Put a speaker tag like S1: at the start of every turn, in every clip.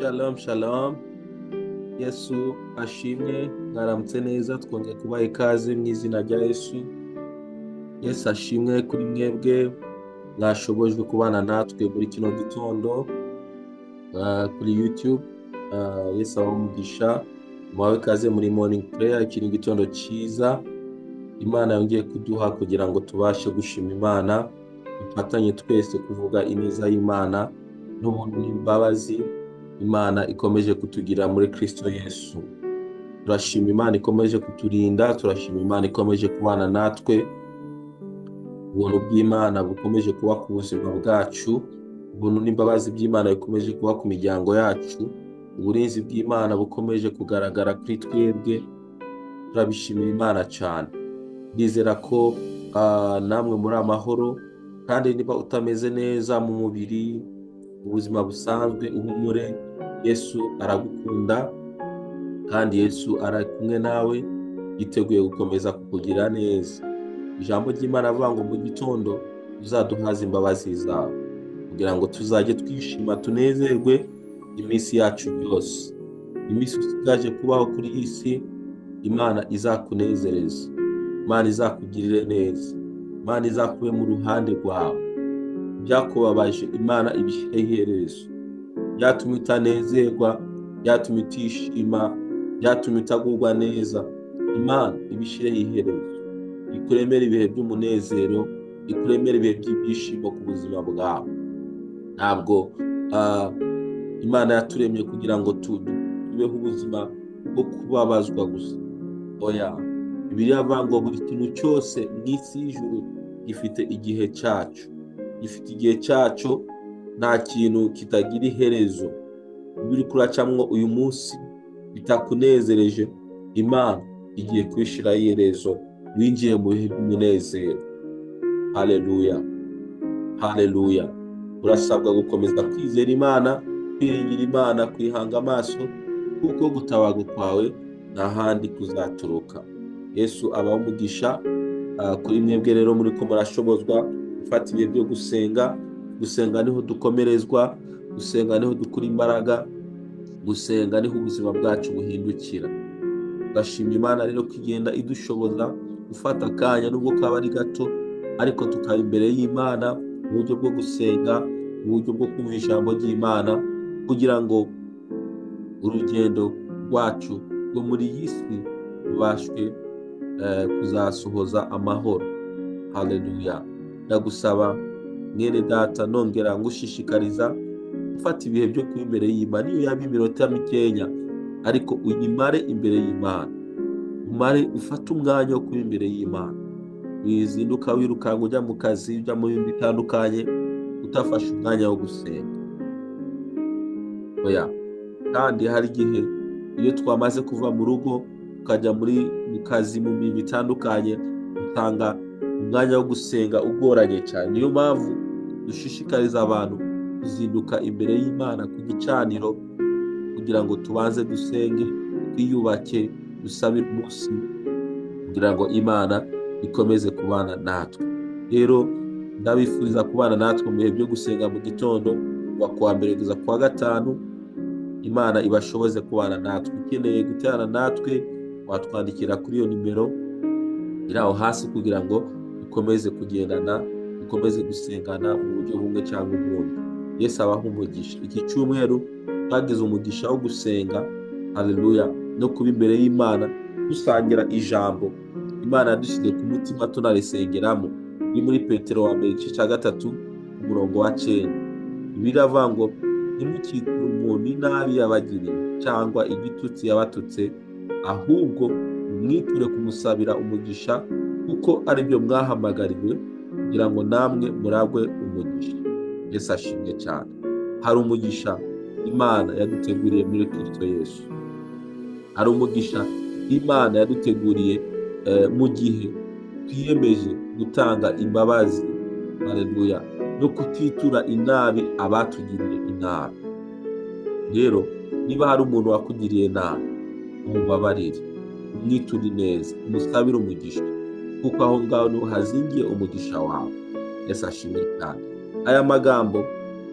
S1: Shalom, shalom. Yesu ashimwe, mwaramutse neza, twongeye kubaha ikaze mu izina rya Yesu. Yesu ashimwe kuri mwebwe mwashobojwe kubana natwe muri kino gitondo kuri YouTube. Yesu abahe umugisha, muhawe ikaze muri morning prayer. Iki ni igitondo cyiza Imana yongeye kuduha kugira ngo tubashe gushima Imana, dufatanye twese kuvuga ineza y'Imana n'ubuntu n'imbabazi Imana ikomeje kutugira muri Kristo Yesu. Turashima Imana ikomeje kuturinda, turashima Imana ikomeje kubana natwe. Ubuntu bw'Imana bukomeje kuba ku buzima bwacu, ubuntu n'imbabazi by'Imana bikomeje kuba ku miryango yacu, uburinzi bw'Imana bukomeje kugaragara kuri twebwe. Turabishimira Imana cyane. Ndizera ko namwe muri amahoro, kandi niba utameze neza mu mubiri, mu buzima busanzwe, uhumure. Yesu aragukunda kandi Yesu ari kumwe nawe, yiteguye gukomeza kukugira neza. Ijambo ry'Imana avuga ngo mu gitondo uzaduhaze imbabazi zawe, kugira ngo tuzajye twishima tunezerwe iminsi yacu yose. Iminsi usigaje kubaho kuri iyi si, Imana izakunezereza, Imana izakugirire neza, Imana izakube mu ruhande rwawe. Byakubabaje Imana ibishyire iherezo, byatumye utanezerwa, byatumye utishima, byatumye utagubwa neza, Imana ibishyire iherezo, ikuremere ibihe by'umunezero, ikuremere ibihe by'ibyishimo ku buzima bwawe. Ntabwo Imana yaturemye kugira ngo tubeho ubuzima bwo kubabazwa gusa. Oya, Bibiliya ivuga ngo buri kintu cyose mu isi y'ijuru gifite igihe cyacu, gifite igihe cyacu, nta kintu kitagira iherezo. Ibiri kuracamwo uyu munsi bitakunezereje, Imana igiye kwishiraho iherezo, winjiye mu bihe by'umunezero. Haleluya, haleluya. Urasabwa gukomeza kwizera Imana, kwiringira Imana, kwihanga amaso, kuko gutabarwa kwawe nta handi kuzaturuka. Yesu abahe umugisha. Kuri mwebwe rero muri ko murashobozwa gufata ibihe byo gusenga. Gusenga niho dukomerezwa, gusenga niho dukura imbaraga, gusenga niho ubuzima bwacu buhindukira. Ndashima Imana rero ko igenda idushoboza gufata akanya, nubwo kaba ari gato, ariko tukaba imbere y'Imana mu buryo bwo gusenga, mu buryo bwo kumva ijambo ry'Imana, kugira ngo urugendo rwacu rwo muri iyi si rubashwe kuzasohoza amahoro. Haleluya. Ndagusaba mwene data, nongera ngushishikariza gufata ibihe byo kuba imbere y'Imana, niyo yaba iminota mikenya, ariko uyimare imbere y'Imana. Ufate umwanya wo kuba imbere y'Imana. Wizinduka wirukanga ujya mu kazi, ujya mu bintu bitandukanye, utafashe umwanya wo gusenga. Oya, kandi hari igihe iyo twamaze kuva mu rugo ukajya mu kazi, mu bintu bitandukanye, utanga umwanya wo gusenga ugoranye cyane. Niyo mpamvu dushishikariza abantu kuzinduka imbere y'Imana ku gicaniro, kugira ngo tubanze dusenge, twiyubake, dusabire umunsi, kugira ngo Imana ikomeze kubana natwe. Rero ndabifuriza kubana natwe mu bihe byo gusenga mu gitondo, kuwa mbere kugeza kuwa gatanu. Imana ibashoboze kubana natwe. Ukeneye guterana natwe, watwandikira kuri iyo nimero iri aho hasi, kugira ngo dukomeze kugendana, dukomeze gusengana mu buryo bumwe cyangwa ubundi. Yesu abahe umugisha. Iki cyumweru twagize umugisha wo gusenga, haleluya, no kuba imbere y'Imana dusangira ijambo Imana yadushyize ku mutima, tunarisengeramo. Ni muri Petero wa mbere igice cya 3 umurongo wa 9. Bibiliya ivuga ngo ntimukiture umuntu inabi yabagiriye, cyangwa igitutsi yabatutse, ahubwo mwiture kumusabira umugisha, kuko ari byo mwahamagariwe, kugira ngo namwe muragwe umugisha. Yesu ashimwe cyane. Hari umugisha Imana yaduteguriye muri Kristo Yesu. Hari umugisha Imana yaduteguriye mu gihe twiyemeje gutanga imbabazi, haleluya, no kutitura inabi abatugiriye inabi. Rero niba hari umuntu wakugiriye nabi, umubabarire, umwiture neza, umusabire umugisha, kuko aho ngaho niho hazingiye umugisha wawe. Yesu ashimwe cyane. Aya magambo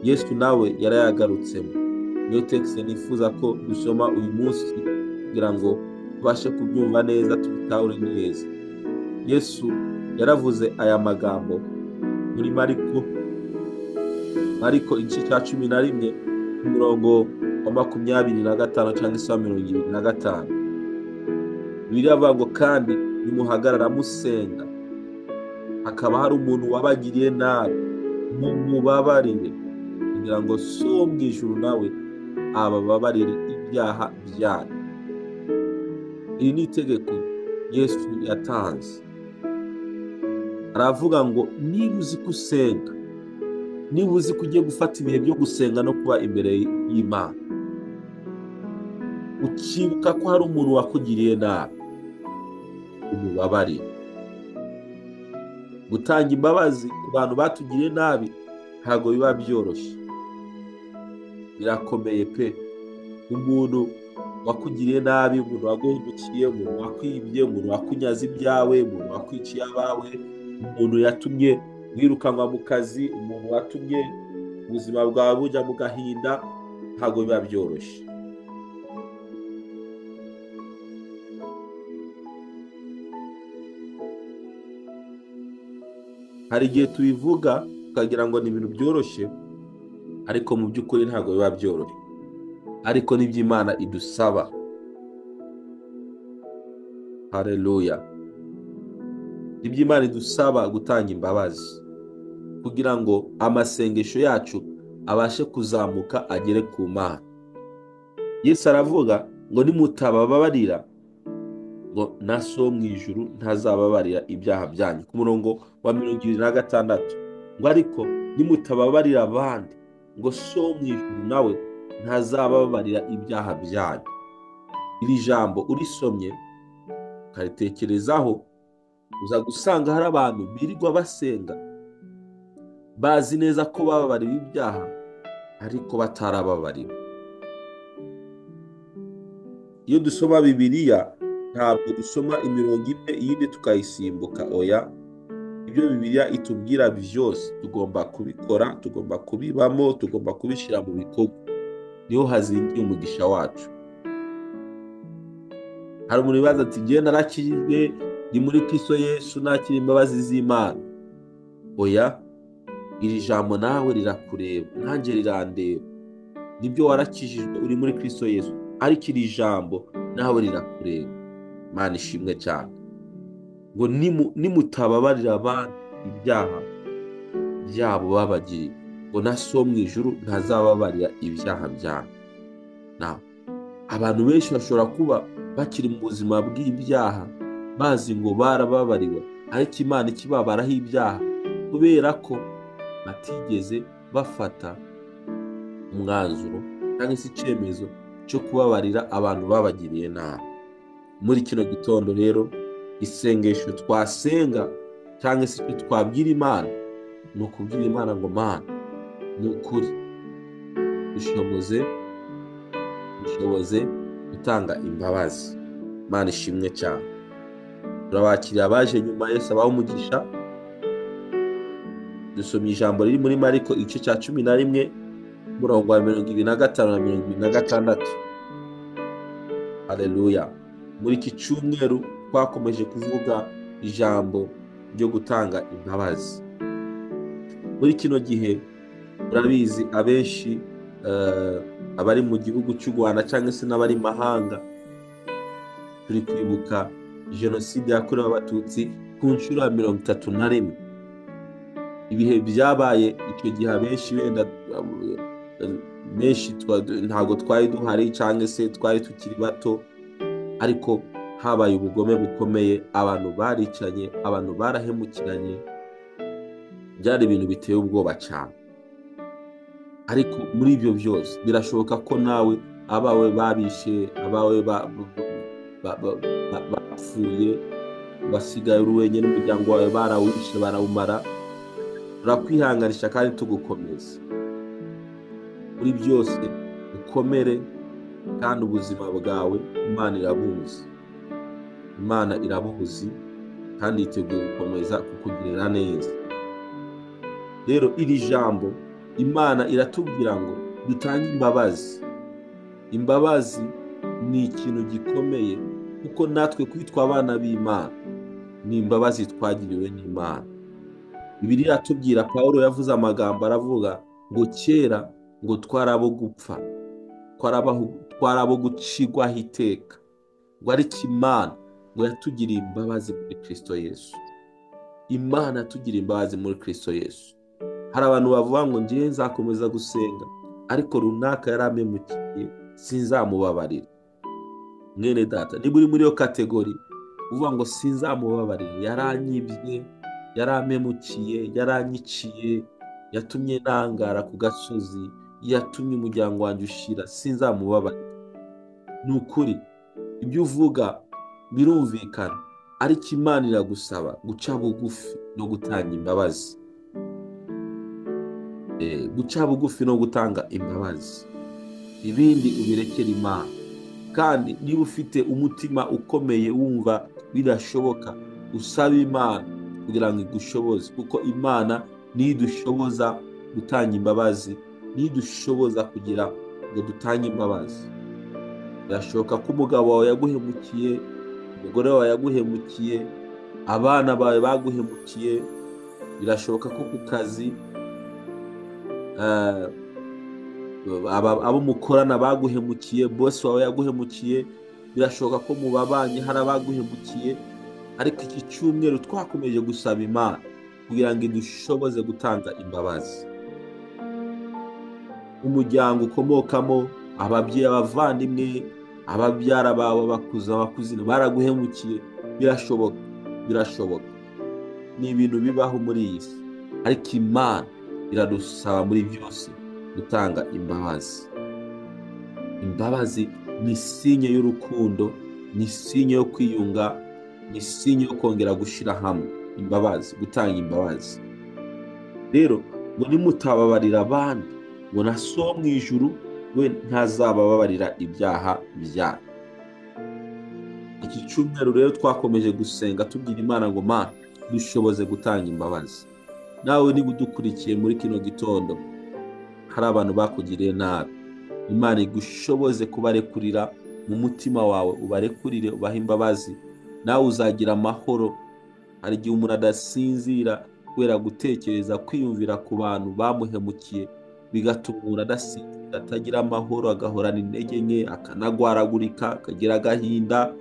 S1: Yesu nawe yarayagarutsemo. niyo text nifuza ko dusoma uyu munsi kugira ngo tubashe kubyumva neza, tubitahure neza. Yesu yaravuze aya magambo muri Mariko igice cya 11 umurongo wa 25 cyangwa se 25. Bibiliya avuga ngo kandi nimuhagarara musenga, hakaba hari umuntu wabagiriye nabi, mumubabarire kugira ngo so wo mu ijuru nawe abababarire ibyaha byanyu. Iri ni itegeko Yesu yatanze. Aravuga ngo niba uzi gusenga, niba uzi ko ugiye gufata ibihe byo gusenga no kuba imbere y'Imana, ukibuka ko hari umuntu wakugiriye nabi, umubabarire. Gutanga imbabazi ku bantu batugiriye nabi ntabwo biba byoroshye, birakomeye pe. Umuntu wakugiriye nabi, umuntu waguhemukiye, umuntu wakwibye, umuntu wakunyaze ibyawe, umuntu wakwiciye abawe, umuntu yatumye wirukanwa mu kazi, umuntu watumye ubuzima bwawe bujya mu gahinda, ntabwo biba byoroshye. Hari igihe tubivuga tukagira ngo ni ibintu byoroshye, ariko mu by'ukuri ntabwo biba byoroshye. Ariko nibyo Imana idusaba. Haleluya. Nibyo Imana idusaba gutanga imbabazi kugira ngo amasengesho yacu abashe kuzamuka agere ku Mana. Yesu aravuga ngo nimutababarira ngo na so wo mu ijuru ntazababarira ibyaha byanyu. Ku murongo wa 26 ngo ariko nimutababarira abandi ngo so wo mu ijuru nawe ntazababarira ibyaha byanyu. Iri jambo urisomye ukaritekerezaho, uza gusanga hari abantu birirwa basenga bazi neza ko bababariwe ibyaha ariko batarababariwe. Iyo dusoma Bibiliya ntabwo dusoma imirongo imwe iyindi tukayisimbuka, oya. Ibyo Bibiliya itubwira byose tugomba kubikora, tugomba kubibamo, tugomba kubishyira mu bikorwa. Niho hazingiye umugisha wacu. Hari umuntu wibaza ati njye narakijijwe, ndi muri Kristo Yesu, nakira imbabazi z'Imana. Oya, iri jambo nawe rirakureba, nanjye rirandeba. Nibyo warakijijwe, uri muri Kristo Yesu, ariko iri jambo nawe rirakureba. Imana ishimwe cyane. Ngo nimutababarira abandi ibyaha byabo babagiriye, ngo na so mu ijuru ntazababarira ibyaha byanyu. Abantu benshi bashobora kuba bakiri mu buzima bw'ibyaha bazi ngo barababariwe, ariko Imana ikibabaraho ibyaha kubera ko batigeze bafata umwanzuro cyangwa se icyemezo cyo kubabarira abantu babagiriye nabi. Muri kino gitondo rero isengesho twasenga cyangwa se icyo twabwira Imana ni ukubwira Imana ngo Mana ni ukuri dushoboze gutanga imbabazi. Imana ishimwe cyane. Turabakiriye abaje nyuma, Yesu abahe umugisha. Dusomye ijambo riri muri Mariko igice cya 11 umurongo wa 25 na 26. Haleluya. Muri iki cyumweru twakomeje kuvuga ijambo ryo gutanga imbabazi. Muri kino gihe urabizi abenshi abari mu gihugu cy'u Rwanda cyangwa se n'abari mahanga turi kwibuka jenoside yakorewe Abatutsi ku nshuro ya 31. Ibihe byabaye icyo gihe abenshi wenda benshi ntabwo twari duhari cyangwa se twari tukiri bato, ariko habaye ubugome bukomeye, abantu baricanye, abantu barahemukiranye, byari ibintu biteye ubwoba cyane. Ariko muri ibyo byose birashoboka ko nawe abawe babishe, abawe bapfuye, basigaye uri wenyine, n'umuryango wawe barawishe barawumara. Turakwihanganisha kandi tugukomeza. Muri byose ukomere, kandi ubuzima bwawe Imana irabuzi. Imana irabuzi kandi yiteguye gukomeza kukugirira neza. Rero iri jambo Imana iratubwira ngo dutange imbabazi Imbabazi ni ikintu gikomeye, kuko natwe kwitwa abana b'Imana ni imbabazi twagiriwe n'Imana. Bibiliya iratubwira, Pawulo yavuze amagambo aravuga ngo kera ngo twari abo gupfa, twari abo gucirwaho iteka, ngo ariko Imana ngo yatugiriye imbabazi muri Kristo Yesu. Imana yatugiriye imbabazi muri Kristo Yesu. Hari abantu bavuga ngo ngiye nzakomeza gusenga, ariko runaka yarampemukiye sinzamubabarira. Mwene data, niba uri muri iyo kategori uvuga ngo sinzamubabarira, yaranyibye, yarampemukiye, yaranyiciye, yatumye ntangara ku gasozi, yatumye umuryango wanjye ushira, sinzamubabarira. Ni ukuri ibyo uvuga birumvikana, ariko Imana iragusaba guca bugufi no gutanga imbabazi. Guca bugufi no gutanga imbabazi, ibindi ubirekera Imana. Kandi niba ufite umutima ukomeye wumva birashoboka, usaba Imana kugira ngo igushoboze, kuko Imana niyo idushoboza gutanga imbabazi, niyo idushoboza kugira ngo dutange imbabazi. Birashoboka ko umugabo wawe yaguhemukiye, umugore wawe yaguhemukiye, abana bawe baguhemukiye. Birashoboka ko ku kazi abo mukorana baguhemukiye, bosi wawe yaguhemukiye. Birashoboka ko mu babanyi hari abaguhemukiye, ariko iki cyumweru twakomeje gusaba Imana kugira ngo idushoboze gutanga imbabazi. Umuryango ukomokamo, ababyeyi, abavandimwe, ababyara bawe, abakuzina baraguhemukiye. Birashoboka, ni ibintu bibaho muri iyi si, ariko Imana iradusaba muri byose gutanga imbabazi. Imbabazi ni sinye y'urukundo, ni sinye yo kwiyunga, ni sinye yo kongera gushyira hamwe. Imbabazi, gutanga imbabazi. Rero ngo nimutababarira abandi, ngo na So mu ijuru we ntazabababarira ibyaha byanyu. Iki cyumweru rero twakomeje gusenga tubwira Imana ngo Mana dushoboze gutanga imbabazi. Nawe niba udukurikiye muri kino gitondo hari abantu bakugiriye nabi, Imana igushoboze kubarekurira mu mutima wawe, ubarekurire, ubahe imbabazi. Nawe uzagira amahoro. Hari igihe umuntu adasinzira kubera gutekereza, kwiyumvira ku bantu bamuhemukiye, bigatuma umuntu adasinzira, atagira amahoro, agahorana intege nke, akanagwaragurika, akagira agahinda.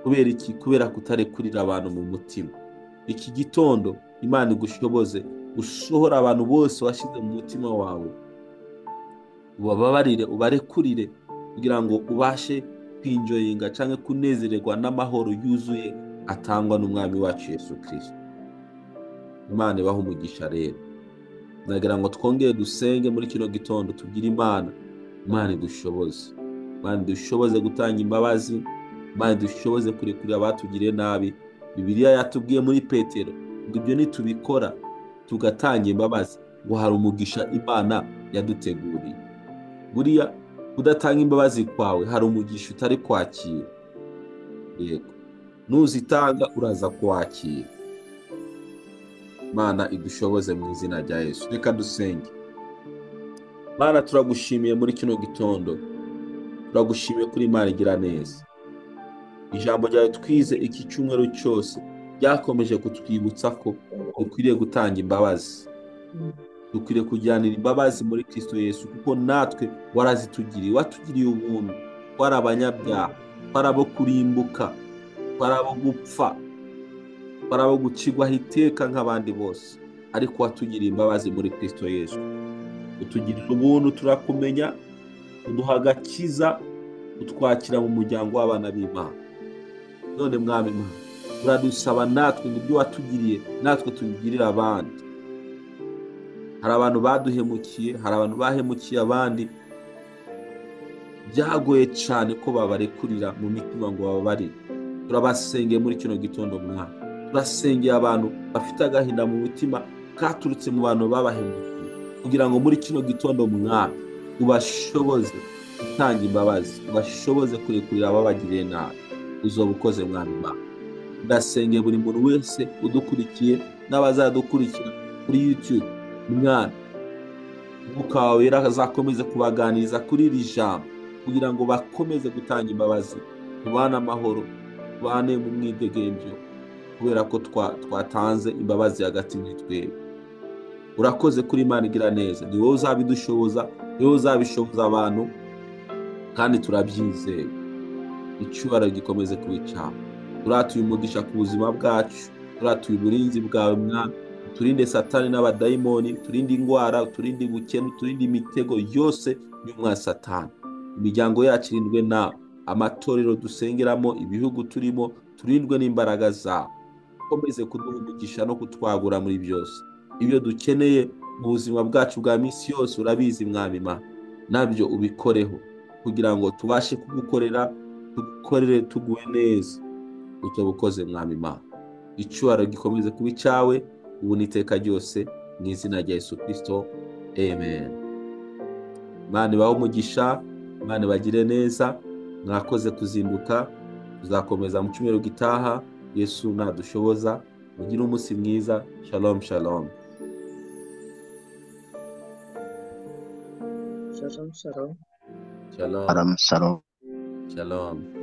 S1: Kubera iki? Kubera kutarekurira abantu mu mutima. Iki gitondo Imana igushoboze usohora abantu bose washyize mu mutima wawe, ubababarire, ubarekurire, kugira ngo ubashe kwinjoyinga cyangwa kunezererwa n'amahoro yuzuye atangwa n'Umwami wacu Yesu Kristo. Imana ibahe umugisha rero. Ndagira ngo twongere dusenge muri kino gitondo, tubwire Imana idushoboze. Imana idushoboze gutanga imbabazi, Imana idushoboze kurekurira abatugiriye nabi. Bibiliya yatubwiye muri Petero ngo ibyo nitubikora tugatanga imbabazi, ngo hari umugisha Imana yaduteguriye. Buriya kudatanga imbabazi kwawe hari umugisha utari kwakira. Yego, nuzitanga uraza kwakira. Imana idushoboze mu izina rya Yesu. Reka dusenge. Mana, turagushimiye muri kino gitondo, turagushimiye kuri Imana igira neza. Ijambo ryawe twize iki cyumweru cyose ryakomeje kutwibutsa ko dukwiriye gutanga imbabazi, dukwiriye kujyanira imbabazi muri Kristo Yesu, kuko natwe warazitugiriye, watugiriye ubuntu. Twari abanyabyaha, twari abo kurimbuka, twari abo gupfa, twari abo gucirwaho iteka nk'abandi bose, ariko watugiriye imbabazi muri Kristo Yesu. Utugirira ubuntu, turakumenya, uduha agakiza, utwakira mu muryango w'abana b'Imana. None Mwami Imana, uradusaba natwe ngo ibyo watugiriye natwe tubigirire abandi. Hari abantu baduhemukiye, hari abantu bahemukiye abandi, byagoye cyane ko babarekurira mu mitima ngo bababarire. Turabasengeye muri kino gitondo Mwami, turasengeye abantu bafite agahinda mu mitima katurutse mu bantu babahemukiye, kugira ngo muri kino gitondo Mwami ubashoboze gutanga imbabazi, ubashoboze kurekurira ababagiriye nabi. Uzoba ukoze Mwami Imana. Ndasengeye buri muntu wese udukurikiye n'abazadukurikira kuri YouTube. Mwami, Umwuka wawe wera azakomeze kubaganiriza kuri iri jambo, kugira ngo bakomeze gutanga imbabazi, tubane amahoro, tubane mu mwidegemvyo, kubera ko twatanze imbabazi hagati muri twebwe. Urakoze kuri Imana igira neza, ni wowe uzabidushoboza, ni wowe uzabishoboza abantu, kandi turabyizeye. Icyubahiro gikomeze kuba icyawe. Turatuye umugisha ku buzima bwacu, turatuye uburinzi bwawe Mwami, uturinde satani n'abadayimoni, uturinde indwara, uturinde ubukene, uturinde imitego yose y'umwa satani. Imiryango yacu irindwe nawe, amatorero dusengeramo, ibihugu turimo turindwe n'imbaraga zawe. Ukomeze kuduha umugisha no kutwagura muri byose. Ibyo dukeneye mu buzima bwacu bwa minsi yose urabizi Mwami Imana, nabyo ubikoreho kugira ngo tubashe kugukorera, tugukorere tuguwe neza. Icyo bukoze Mwami Imana, icyubahiro gikomeze kuba icyawe ubu n'iteka ryose, mu izina rya Yesu Kristo, amen. Imana ibahe umugisha, Imana ibagire neza. Mwakoze kuzinduka, tuzakomeza mu cyumweru gitaha Yesu nadushoboza. Mugire umunsi mwiza. Shalom shalom.
S2: Shalom, shalom.
S1: Shalom
S3: Shalom.
S1: shalom.